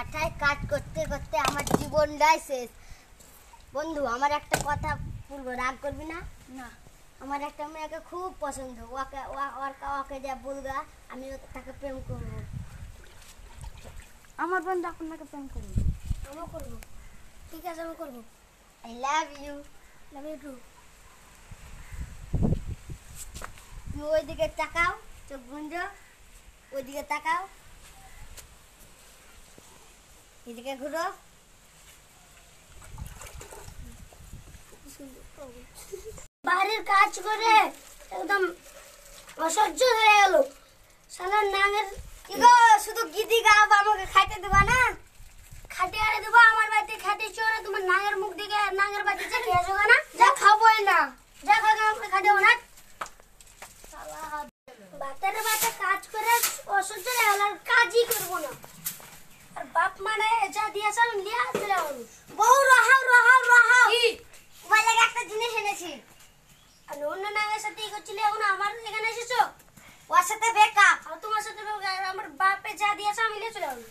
ভাটায় কাজ করতে করতে আমার জীবনটাই শেষ। বন্ধু, আমার একটা কথা বলবো, রাগ করবি না? না। আমার একটা মেয়েকে খুব পছন্দ, ওকে ওকে যা বলগা আমি তাকে প্রেম করবো। আমার বন্ধু আপনাকে প্রেম করবো। আমিও করবো। ঠিক আছে, আমি করবো। I love you. Love you too. তুমি ওইদিকে তাকাও, চোখ গুঞ্জ, ওইদিকে তাকাও, এদিকে ঘুরো। বাড়ির কাজ করে একদম অসহ্য হয়ে গেল। শালার নাঙের কি গো, শুধু গিদি গাও, আমাকে খাইতে দেবা না? খাটে আরে দেবো, আমার বাড়িতে খাটিয়েছো না, তোমার নাঙের মুখ দিকে নাঙের বাড়িতে খেয়েছো না? যা খাবোই না। যা খাওয়া আমাকে খাটেও না। বাতের বাতে কাজ করে অসহ্য হয়ে গেল, আর কাজই করবো না। আর বাপ মানে যা দিয়েছে আমি লিয়া চলে মানুষ। বউ রহাও রহাও রহাও। কি? তোমার লাগে একটা জিনিস এনেছি। আর অন্য নাঙের সাথে করছিলে, এখন আমার এখানে এসেছো। ওর সাথে বেকআপ। আর তোমার সাথে আমার বাপে যা দিয়েছে আমি লিয়ে চলে মানুষ।